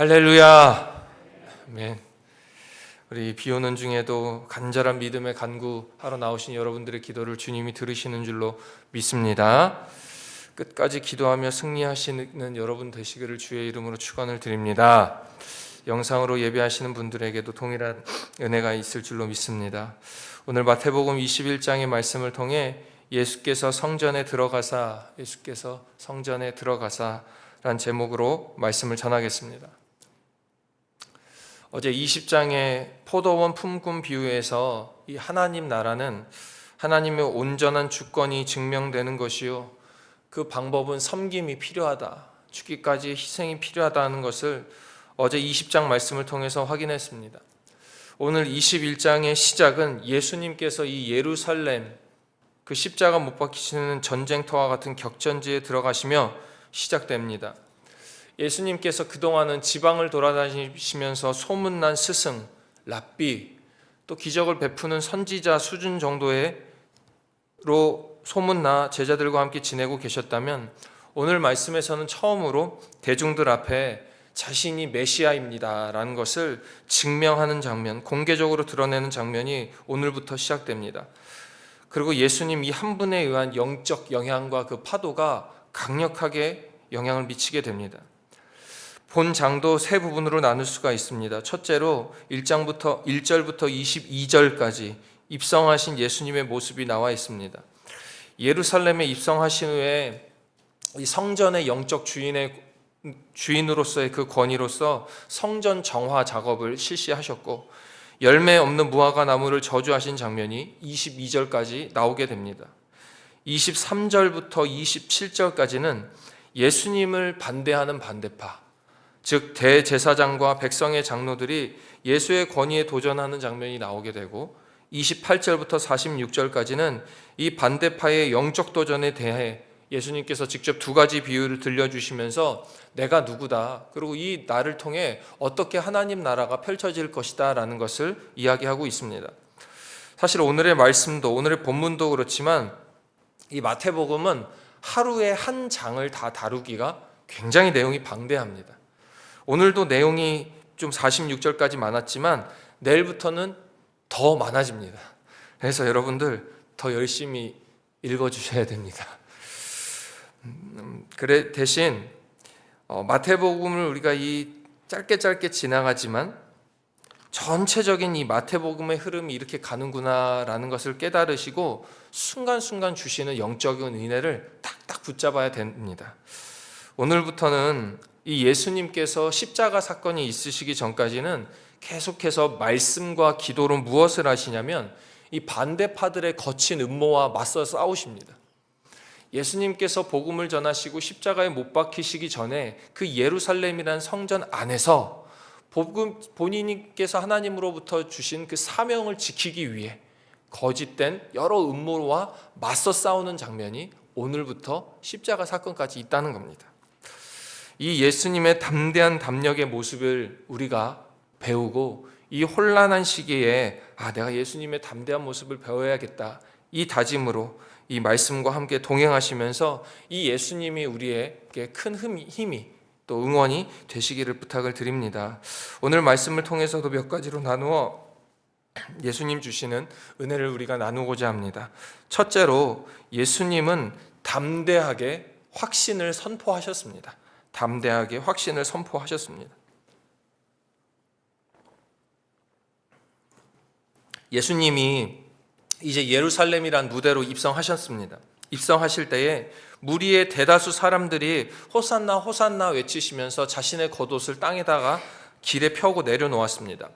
할렐루야. 아멘. 우리 비 오는 중에도 간절한 믿음의 간구하러 나오신 여러분들의 기도를 주님이 들으시는 줄로 믿습니다. 끝까지 기도하며 승리하시는 여러분 되시기를 주의 이름으로 축원을 드립니다. 영상으로 예배하시는 분들에게도 동일한 은혜가 있을 줄로 믿습니다. 오늘 마태복음 21장의 말씀을 통해 예수께서 성전에 들어가사 란 제목으로 말씀을 전하겠습니다. 어제 20장의 포도원 품꾼 비유에서 이 하나님 나라는 하나님의 온전한 주권이 증명되는 것이요, 그 방법은 섬김이 필요하다, 죽기까지 희생이 필요하다는 것을 어제 20장 말씀을 통해서 확인했습니다. 오늘 21장의 시작은 예수님께서 이 예루살렘, 그 십자가 못 박히시는 전쟁터와 같은 격전지에 들어가시며 시작됩니다. 예수님께서 그동안은 지방을 돌아다니시면서 소문난 스승, 랍비, 또 기적을 베푸는 선지자 수준 정도로 소문나 제자들과 함께 지내고 계셨다면, 오늘 말씀에서는 처음으로 대중들 앞에 자신이 메시아입니다 라는 것을 증명하는 장면, 공개적으로 드러내는 장면이 오늘부터 시작됩니다. 그리고 예수님 이 한 분에 의한 영적 영향과 그 파도가 강력하게 영향을 미치게 됩니다. 본 장도 세 부분으로 나눌 수가 있습니다. 첫째로 1절부터 22절까지 입성하신 예수님의 모습이 나와 있습니다. 예루살렘에 입성하신 후에 이 성전의 영적 주인으로서의 그 권위로서 성전 정화 작업을 실시하셨고, 열매 없는 무화과 나무를 저주하신 장면이 22절까지 나오게 됩니다. 23절부터 27절까지는 예수님을 반대하는 반대파, 즉 대제사장과 백성의 장로들이 예수의 권위에 도전하는 장면이 나오게 되고, 28절부터 46절까지는 이 반대파의 영적 도전에 대해 예수님께서 직접 두 가지 비유를 들려주시면서 내가 누구다, 그리고 이 나를 통해 어떻게 하나님 나라가 펼쳐질 것이다 라는 것을 이야기하고 있습니다. 사실 오늘의 말씀도, 오늘의 본문도 그렇지만 이 마태복음은 하루에 한 장을 다 다루기가 굉장히 내용이 방대합니다. 오늘도 내용이 좀 46절까지 많았지만 내일부터는 더 많아집니다. 그래서 여러분들 더 열심히 읽어주셔야 됩니다. 그래 대신 마태복음을 우리가 이 짧게 지나가지만 전체적인 이 마태복음의 흐름이 이렇게 가는구나라는 것을 깨달으시고 순간순간 주시는 영적인 은혜를 탁탁 붙잡아야 됩니다. 오늘부터는 이 예수님께서 십자가 사건이 있으시기 전까지는 계속해서 말씀과 기도로 무엇을 하시냐면 이 반대파들의 거친 음모와 맞서 싸우십니다. 예수님께서 복음을 전하시고 십자가에 못 박히시기 전에 그 예루살렘이라는 성전 안에서 본인께서 하나님으로부터 주신 그 사명을 지키기 위해 거짓된 여러 음모와 맞서 싸우는 장면이 오늘부터 십자가 사건까지 있다는 겁니다. 이 예수님의 담대한 담력의 모습을 우리가 배우고 이 혼란한 시기에 내가 예수님의 담대한 모습을 배워야겠다, 이 다짐으로 이 말씀과 함께 동행하시면서 이 예수님이 우리에게 큰 힘이 또 응원이 되시기를 부탁을 드립니다. 오늘 말씀을 통해서도 몇 가지로 나누어 예수님 주시는 은혜를 우리가 나누고자 합니다. 첫째로 예수님은 담대하게 확신을 선포하셨습니다. 담대하게 확신을 선포하셨습니다. 예수님이 이제 예루살렘이란 무대로 입성하셨습니다. 입성하실 때에 무리의 대다수 사람들이 호산나 호산나 외치시면서 자신의 겉옷을 땅에다가 길에 펴고 내려놓았습니다.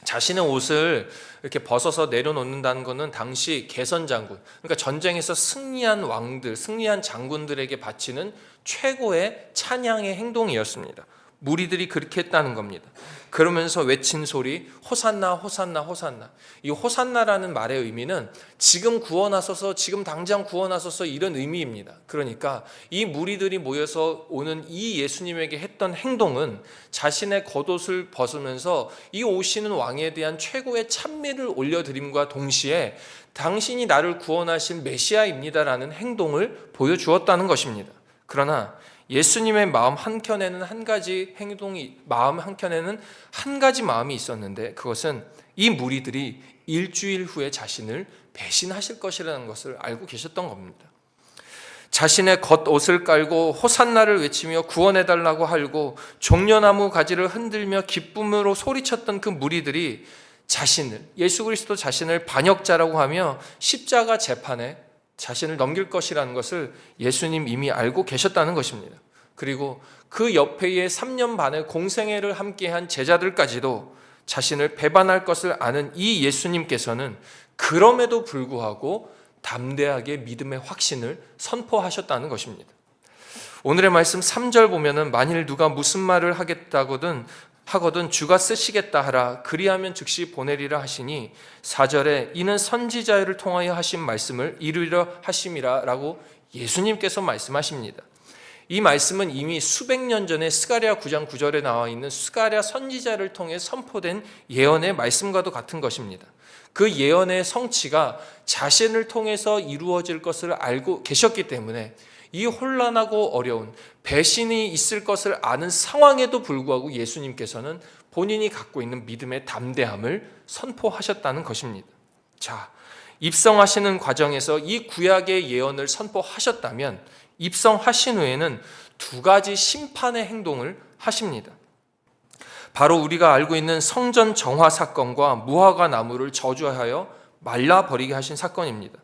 자신의 옷을 이렇게 벗어서 내려놓는다는 것은 당시 개선장군, 그러니까 전쟁에서 승리한 왕들, 승리한 장군들에게 바치는 최고의 찬양의 행동이었습니다. 무리들이 그렇게 했다는 겁니다. 그러면서 외친 소리 호산나 호산나 호산나. 이 호산나라는 말의 의미는 지금 구원하소서, 지금 당장 구원하소서, 이런 의미입니다. 그러니까 이 무리들이 모여서 오는 이 예수님에게 했던 행동은 자신의 겉옷을 벗으면서 이 오시는 왕에 대한 최고의 찬미를 올려드림과 동시에 당신이 나를 구원하실 메시아입니다라는 행동을 보여주었다는 것입니다. 그러나 예수님의 마음 한켠에는 한 가지 마음 한켠에는 한 가지 마음이 있었는데, 그것은 이 무리들이 일주일 후에 자신을 배신하실 것이라는 것을 알고 계셨던 겁니다. 자신의 겉옷을 깔고 호산나를 외치며 구원해달라고 하고 종려나무 가지를 흔들며 기쁨으로 소리쳤던 그 무리들이 예수 그리스도 자신을 반역자라고 하며 십자가 재판에 자신을 넘길 것이라는 것을 예수님 이미 알고 계셨다는 것입니다. 그리고 그 옆에 3년 반의 공생애를 함께한 제자들까지도 자신을 배반할 것을 아는 이 예수님께서는 그럼에도 불구하고 담대하게 믿음의 확신을 선포하셨다는 것입니다. 오늘의 말씀 3절 보면은 만일 누가 무슨 말을 하거든 주가 쓰시겠다 하라, 그리하면 즉시 보내리라 하시니 4절에 이는 선지자를 통하여 하신 말씀을 이루려 하심이라 라고 예수님께서 말씀하십니다. 이 말씀은 이미 수백 년 전에 스가랴 9장 9절에 나와 있는 스가랴 선지자를 통해 선포된 예언의 말씀과도 같은 것입니다. 그 예언의 성취가 자신을 통해서 이루어질 것을 알고 계셨기 때문에 이 혼란하고 어려운 배신이 있을 것을 아는 상황에도 불구하고 예수님께서는 본인이 갖고 있는 믿음의 담대함을 선포하셨다는 것입니다. 자, 입성하시는 과정에서 이 구약의 예언을 선포하셨다면 입성하신 후에는 두 가지 심판의 행동을 하십니다. 바로 우리가 알고 있는 성전 정화 사건과 무화과 나무를 저주하여 말라버리게 하신 사건입니다.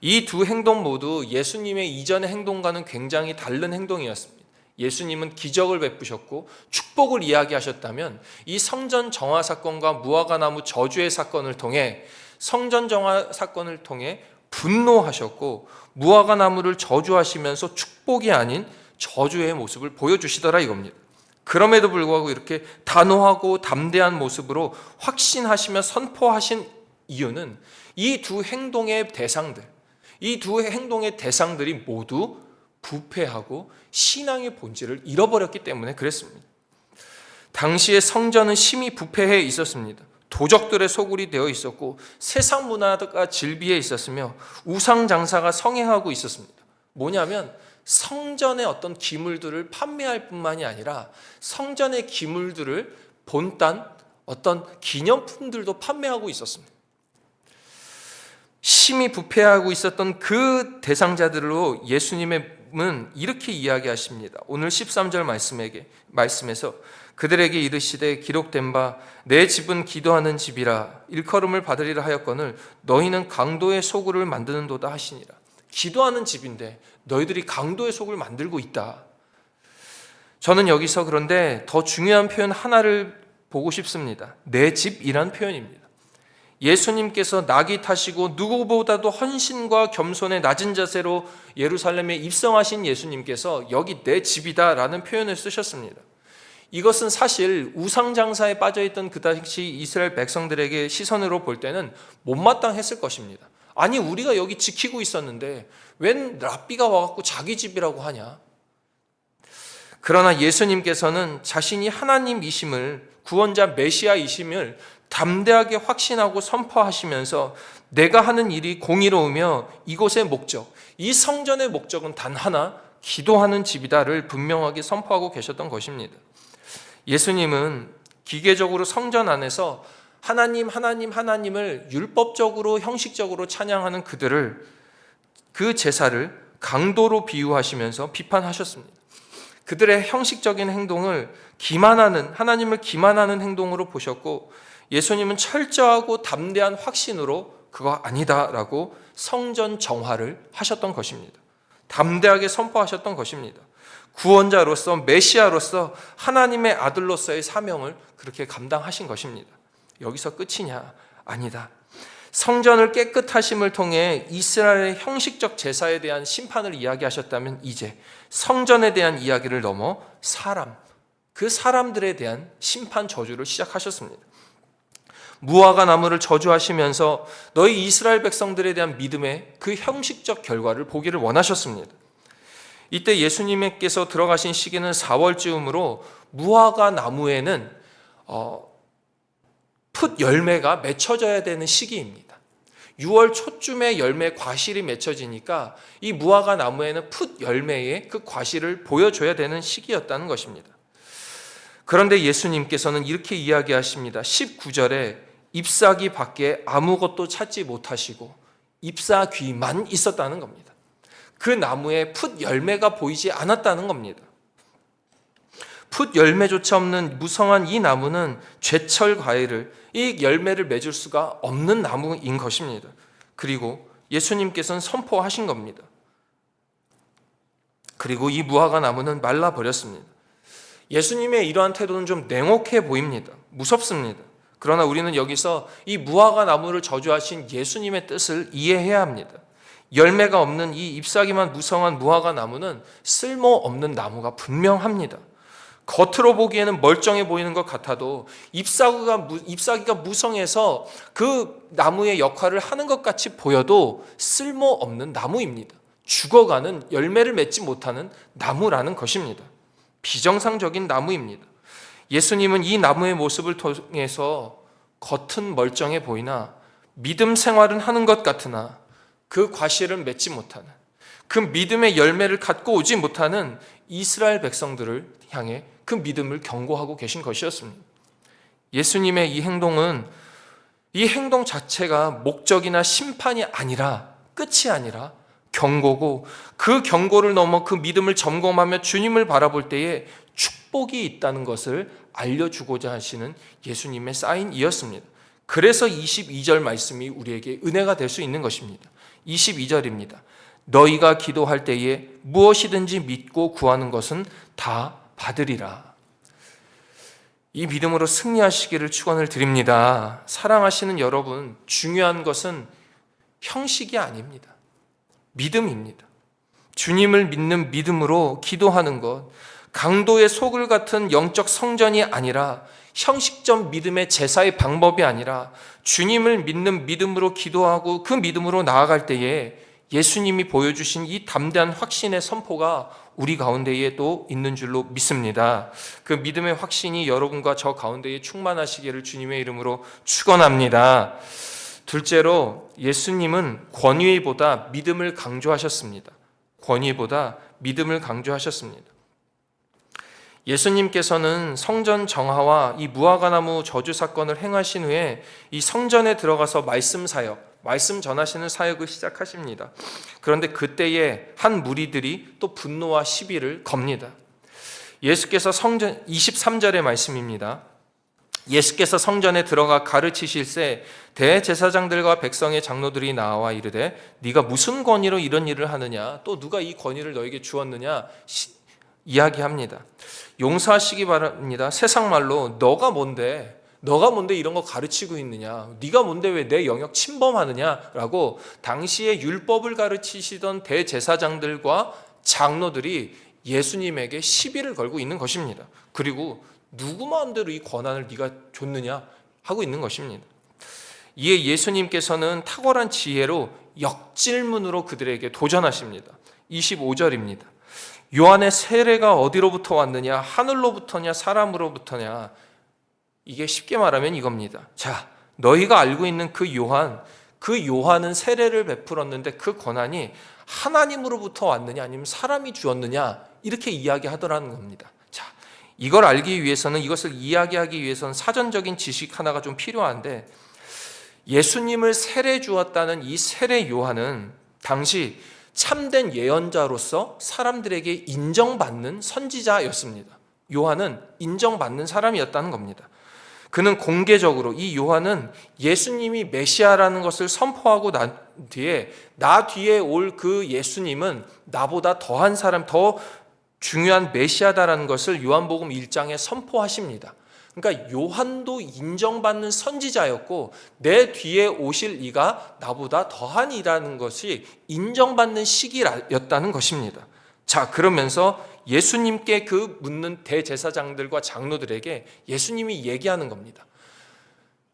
이 두 행동 모두 예수님의 이전의 행동과는 굉장히 다른 행동이었습니다. 예수님은 기적을 베푸셨고 축복을 이야기하셨다면 이 성전 정화 사건과 무화과 나무 저주의 사건을 통해 성전 정화 사건을 통해 분노하셨고 무화과 나무를 저주하시면서 축복이 아닌 저주의 모습을 보여주시더라 이겁니다. 그럼에도 불구하고 이렇게 단호하고 담대한 모습으로 확신하시며 선포하신 이유는 이 두 행동의 대상들이 모두 부패하고 신앙의 본질을 잃어버렸기 때문에 그랬습니다. 당시의 성전은 심히 부패해 있었습니다. 도적들의 소굴이 되어 있었고 세상 문화가 질비해 있었으며 우상 장사가 성행하고 있었습니다. 뭐냐면 성전의 어떤 기물들을 판매할 뿐만이 아니라 성전의 기물들을 본딴 어떤 기념품들도 판매하고 있었습니다. 심히 부패하고 있었던 그 대상자들로 예수님은 이렇게 이야기하십니다. 오늘 13절 말씀에서 그들에게 이르시되 기록된 바 내 집은 기도하는 집이라 일컬음을 받으리라 하였거늘 너희는 강도의 소굴을 만드는도다 하시니라. 기도하는 집인데 너희들이 강도의 소굴을 만들고 있다. 저는 여기서 그런데 더 중요한 표현 하나를 보고 싶습니다. 내 집이란 표현입니다. 예수님께서 낙이 타시고 누구보다도 헌신과 겸손의 낮은 자세로 예루살렘에 입성하신 예수님께서 여기 내 집이다라는 표현을 쓰셨습니다. 이것은 사실 우상장사에 빠져있던 그 당시 이스라엘 백성들에게 시선으로 볼 때는 못마땅했을 것입니다. 아니 우리가 여기 지키고 있었는데 웬 랍비가 와갖고 자기 집이라고 하냐. 그러나 예수님께서는 자신이 하나님이심을, 구원자 메시아이심을 담대하게 확신하고 선포하시면서 내가 하는 일이 공의로우며 이곳의 목적, 이 성전의 목적은 단 하나, 기도하는 집이다를 분명하게 선포하고 계셨던 것입니다. 예수님은 기계적으로 성전 안에서 하나님을 율법적으로 형식적으로 찬양하는 그 제사를 강도로 비유하시면서 비판하셨습니다. 그들의 형식적인 행동을 하나님을 기만하는 행동으로 보셨고 예수님은 철저하고 담대한 확신으로 그거 아니다라고 성전 정화를 하셨던 것입니다. 담대하게 선포하셨던 것입니다. 구원자로서 메시아로서 하나님의 아들로서의 사명을 그렇게 감당하신 것입니다. 여기서 끝이냐? 아니다. 성전을 깨끗하심을 통해 이스라엘의 형식적 제사에 대한 심판을 이야기하셨다면 이제 성전에 대한 이야기를 넘어 그 사람들에 대한 심판 저주를 시작하셨습니다. 무화과 나무를 저주하시면서 너희 이스라엘 백성들에 대한 믿음의 그 형식적 결과를 보기를 원하셨습니다. 이때 예수님께서 들어가신 시기는 4월쯤으로 무화과 나무에는 풋 열매가 맺혀져야 되는 시기입니다. 6월 초쯤에 열매 과실이 맺혀지니까 이 무화과 나무에는 풋 열매의 그 과실을 보여줘야 되는 시기였다는 것입니다. 그런데 예수님께서는 이렇게 이야기하십니다. 19절에 잎사귀 밖에 아무것도 찾지 못하시고 잎사귀만 있었다는 겁니다. 그 나무에 풋 열매가 보이지 않았다는 겁니다. 풋 열매조차 없는 무성한 이 나무는 제철 과일을, 이 열매를 맺을 수가 없는 나무인 것입니다. 그리고 예수님께서는 선포하신 겁니다. 그리고 이 무화과 나무는 말라버렸습니다. 예수님의 이러한 태도는 좀 냉혹해 보입니다. 무섭습니다. 그러나 우리는 여기서 이 무화과 나무를 저주하신 예수님의 뜻을 이해해야 합니다. 열매가 없는 이 잎사귀만 무성한 무화과 나무는 쓸모없는 나무가 분명합니다. 겉으로 보기에는 멀쩡해 보이는 것 같아도 잎사귀가 무성해서 그 나무의 역할을 하는 것 같이 보여도 쓸모없는 나무입니다. 죽어가는, 열매를 맺지 못하는 나무라는 것입니다. 비정상적인 나무입니다. 예수님은 이 나무의 모습을 통해서 겉은 멀쩡해 보이나 믿음 생활은 하는 것 같으나 그 과실을 맺지 못하는, 그 믿음의 열매를 갖고 오지 못하는 이스라엘 백성들을 향해 그 믿음을 경고하고 계신 것이었습니다. 예수님의 이 행동은, 이 행동 자체가 목적이나 심판이 아니라, 끝이 아니라 경고고, 그 경고를 넘어 그 믿음을 점검하며 주님을 바라볼 때에 축복이 있다는 것을 알려주고자 하시는 예수님의 사인이었습니다. 그래서 22절 말씀이 우리에게 은혜가 될 수 있는 것입니다. 22절입니다. 너희가 기도할 때에 무엇이든지 믿고 구하는 것은 다 받으리라. 이 믿음으로 승리하시기를 축원을 드립니다. 사랑하시는 여러분, 중요한 것은 형식이 아닙니다. 믿음입니다. 주님을 믿는 믿음으로 기도하는 것, 강도의 소굴 같은 영적 성전이 아니라, 형식적 믿음의 제사의 방법이 아니라 주님을 믿는 믿음으로 기도하고 그 믿음으로 나아갈 때에 예수님이 보여주신 이 담대한 확신의 선포가 우리 가운데에 또 있는 줄로 믿습니다. 그 믿음의 확신이 여러분과 저 가운데에 충만하시기를 주님의 이름으로 축원합니다. 둘째로, 예수님은 권위보다 믿음을 강조하셨습니다. 권위보다 믿음을 강조하셨습니다. 예수님께서는 성전 정화와 이 무화과나무 저주 사건을 행하신 후에 이 성전에 들어가서 말씀 사역, 말씀 전하시는 사역을 시작하십니다. 그런데 그때에 한 무리들이 또 분노와 시비를 겁니다. 예수께서 성전, 23절의 말씀입니다. 예수께서 성전에 들어가 가르치실새 대제사장들과 백성의 장로들이 나와 이르되 네가 무슨 권위로 이런 일을 하느냐, 또 누가 이 권위를 너에게 주었느냐 이야기합니다. 용서하시기 바랍니다. 세상 말로 너가 뭔데 이런 거 가르치고 있느냐, 네가 뭔데 왜 내 영역 침범하느냐라고 당시에 율법을 가르치시던 대제사장들과 장로들이 예수님에게 시비를 걸고 있는 것입니다. 그리고 누구 마음대로 이 권한을 네가 줬느냐 하고 있는 것입니다. 이에 예수님께서는 탁월한 지혜로 역질문으로 그들에게 도전하십니다. 25절입니다. 요한의 세례가 어디로부터 왔느냐, 하늘로부터냐 사람으로부터냐. 이게 쉽게 말하면 이겁니다. 자, 너희가 알고 있는 그 요한은 세례를 베풀었는데 그 권한이 하나님으로부터 왔느냐 아니면 사람이 주었느냐, 이렇게 이야기하더라는 겁니다. 자, 이걸 알기 위해서는, 이것을 이야기하기 위해서는 사전적인 지식 하나가 좀 필요한데, 예수님을 세례 주었다는 이 세례 요한은 당시 참된 예언자로서 사람들에게 인정받는 선지자였습니다. 요한은 인정받는 사람이었다는 겁니다. 그는 공개적으로, 이 요한은 예수님이 메시아라는 것을 선포하고 난 뒤에 나 뒤에 올 그 예수님은 나보다 더한 사람, 더 중요한 메시아다라는 것을 요한복음 1장에 선포하십니다. 그러니까 요한도 인정받는 선지자였고 내 뒤에 오실 이가 나보다 더한 이라는 것이 인정받는 시기였다는 것입니다. 자, 그러면서 예수님께 그 묻는 대제사장들과 장로들에게 예수님이 얘기하는 겁니다.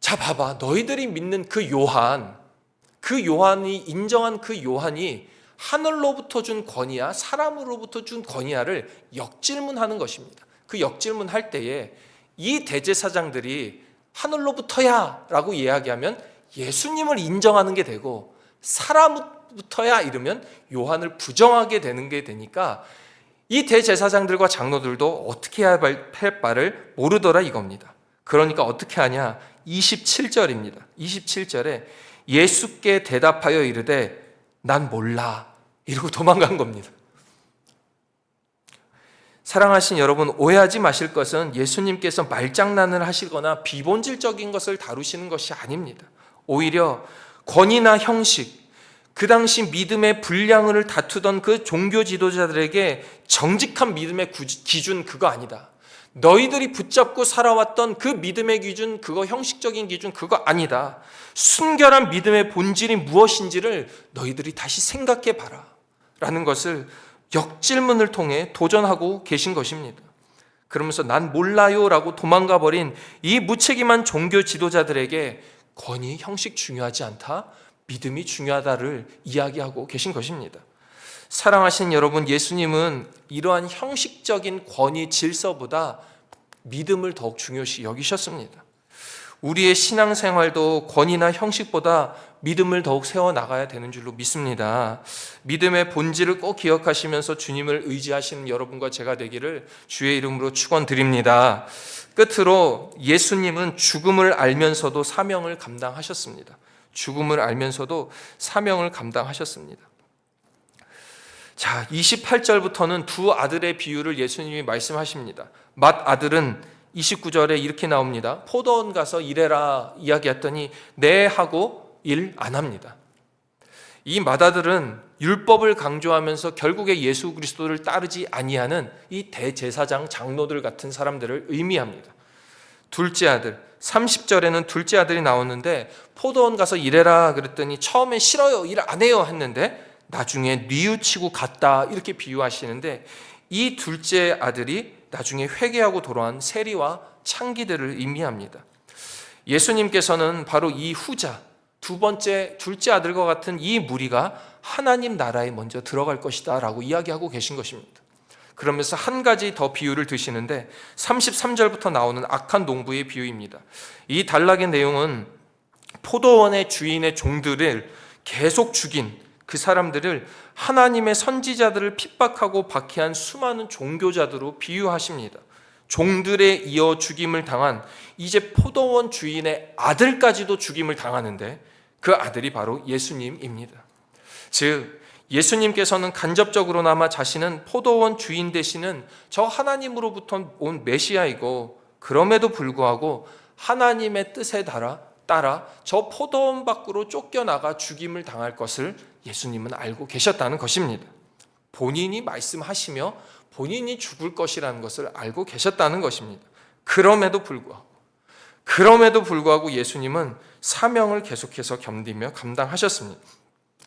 자, 봐봐, 너희들이 믿는 그 요한이 인정한 그 요한이 하늘로부터 준 권위야 사람으로부터 준 권위야를 역질문하는 것입니다. 그 역질문할 때에 이 대제사장들이 하늘로부터야 라고 이야기하면 예수님을 인정하는 게 되고 사람부터야 이러면 요한을 부정하게 되는 게 되니까 이 대제사장들과 장로들도 어떻게 해야 할 바를 모르더라 이겁니다. 그러니까 어떻게 하냐? 27절입니다. 27절에 예수께 대답하여 이르되 난 몰라 이러고 도망간 겁니다. 사랑하신 여러분, 오해하지 마실 것은 예수님께서 말장난을 하시거나 비본질적인 것을 다루시는 것이 아닙니다. 오히려 권위나 형식, 그 당시 믿음의 분량을 다투던 그 종교 지도자들에게 정직한 믿음의 기준 그거 아니다. 너희들이 붙잡고 살아왔던 그 믿음의 기준, 그거 형식적인 기준 그거 아니다. 순결한 믿음의 본질이 무엇인지를 너희들이 다시 생각해 봐라 라는 것을 역질문을 통해 도전하고 계신 것입니다. 그러면서 난 몰라요 라고 도망가 버린 이 무책임한 종교 지도자들에게 권위, 형식 중요하지 않다, 믿음이 중요하다를 이야기하고 계신 것입니다. 사랑하신 여러분, 예수님은 이러한 형식적인 권위, 질서보다 믿음을 더욱 중요시 여기셨습니다. 우리의 신앙생활도 권위나 형식보다 믿음을 더욱 세워나가야 되는 줄로 믿습니다. 믿음의 본질을 꼭 기억하시면서 주님을 의지하시는 여러분과 제가 되기를 주의 이름으로 축원드립니다. 끝으로 예수님은 죽음을 알면서도 사명을 감당하셨습니다. 죽음을 알면서도 사명을 감당하셨습니다. 자, 28절부터는 두 아들의 비유를 예수님이 말씀하십니다. 맏 아들은 29절에 이렇게 나옵니다. 포도원 가서 일해라 이야기했더니 네 하고 일 안 합니다. 이 맏아들은 율법을 강조하면서 결국에 예수 그리스도를 따르지 아니하는 이 대제사장 장로들 같은 사람들을 의미합니다. 둘째 아들, 30절에는 둘째 아들이 나오는데 포도원 가서 일해라 그랬더니 처음에 싫어요, 일 안 해요 했는데 나중에 뉘우치고 갔다 이렇게 비유하시는데 이 둘째 아들이 나중에 회개하고 돌아온 세리와 창기들을 의미합니다. 예수님께서는 바로 이 후자, 두 번째 둘째 아들과 같은 이 무리가 하나님 나라에 먼저 들어갈 것이다 라고 이야기하고 계신 것입니다. 그러면서 한 가지 더 비유를 드시는데 33절부터 나오는 악한 농부의 비유입니다. 이 단락의 내용은 포도원의 주인의 종들을 계속 죽인 그 사람들을 하나님의 선지자들을 핍박하고 박해한 수많은 종교자들로 비유하십니다. 종들에 이어 죽임을 당한 이제 포도원 주인의 아들까지도 죽임을 당하는데 그 아들이 바로 예수님입니다. 즉 예수님께서는 간접적으로나마 자신은 포도원 주인 되시는 저 하나님으로부터 온 메시아이고 그럼에도 불구하고 하나님의 뜻에 따라 저 포도원 밖으로 쫓겨나가 죽임을 당할 것을 예수님은 알고 계셨다는 것입니다. 본인이 말씀하시며 본인이 죽을 것이라는 것을 알고 계셨다는 것입니다. 그럼에도 불구하고 예수님은 사명을 계속해서 견디며 감당하셨습니다.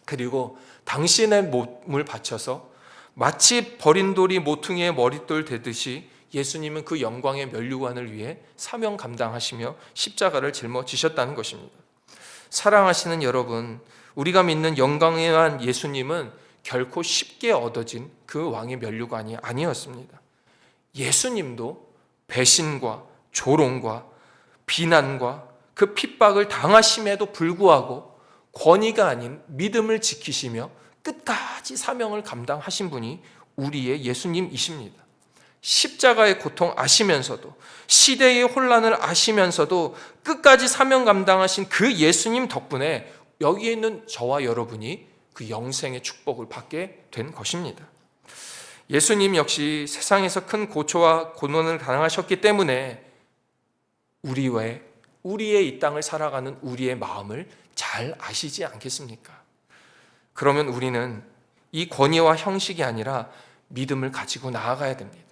그리고 당신의 몸을 바쳐서 마치 버린 돌이 모퉁이의 머릿돌 되듯이 예수님은 그 영광의 면류관을 위해 사명 감당하시며 십자가를 짊어지셨다는 것입니다. 사랑하시는 여러분, 우리가 믿는 영광의 예수님은 결코 쉽게 얻어진 그 왕의 면류관이 아니었습니다. 예수님도 배신과 조롱과 비난과 그 핍박을 당하심에도 불구하고 권위가 아닌 믿음을 지키시며 끝까지 사명을 감당하신 분이 우리의 예수님이십니다. 십자가의 고통 아시면서도 시대의 혼란을 아시면서도 끝까지 사명 감당하신 그 예수님 덕분에 여기에 있는 저와 여러분이 그 영생의 축복을 받게 된 것입니다. 예수님 역시 세상에서 큰 고초와 고난을 당하셨기 때문에 우리의 이 땅을 살아가는 우리의 마음을 잘 아시지 않겠습니까? 그러면 우리는 이 권위와 형식이 아니라 믿음을 가지고 나아가야 됩니다.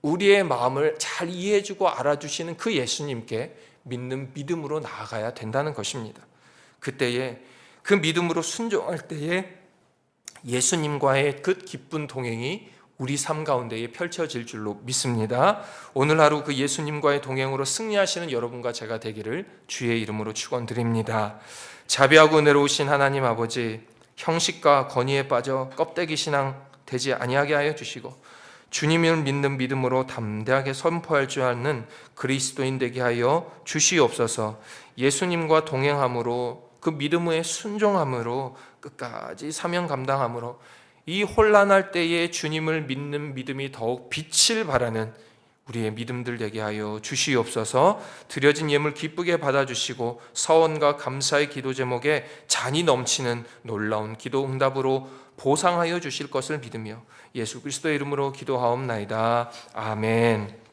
우리의 마음을 잘 이해해주고 알아주시는 그 예수님께 믿는 믿음으로 나아가야 된다는 것입니다. 그때에 그 믿음으로 순종할 때에 예수님과의 그 기쁜 동행이 우리 삶 가운데에 펼쳐질 줄로 믿습니다. 오늘 하루 그 예수님과의 동행으로 승리하시는 여러분과 제가 되기를 주의 이름으로 축원드립니다. 자비하고 은혜로우신 하나님 아버지, 형식과 권위에 빠져 껍데기 신앙 되지 아니하게 하여 주시고 주님을 믿는 믿음으로 담대하게 선포할 줄 아는 그리스도인 되게 하여 주시옵소서. 예수님과 동행함으로, 그 믿음의 순종함으로, 끝까지 사명 감당함으로 이 혼란할 때에 주님을 믿는 믿음이 더욱 빛을 발하는 우리의 믿음들 되게 하여 주시옵소서. 드려진 예물 기쁘게 받아주시고 서원과 감사의 기도 제목에 잔이 넘치는 놀라운 기도 응답으로 보상하여 주실 것을 믿으며 예수 그리스도의 이름으로 기도하옵나이다. 아멘.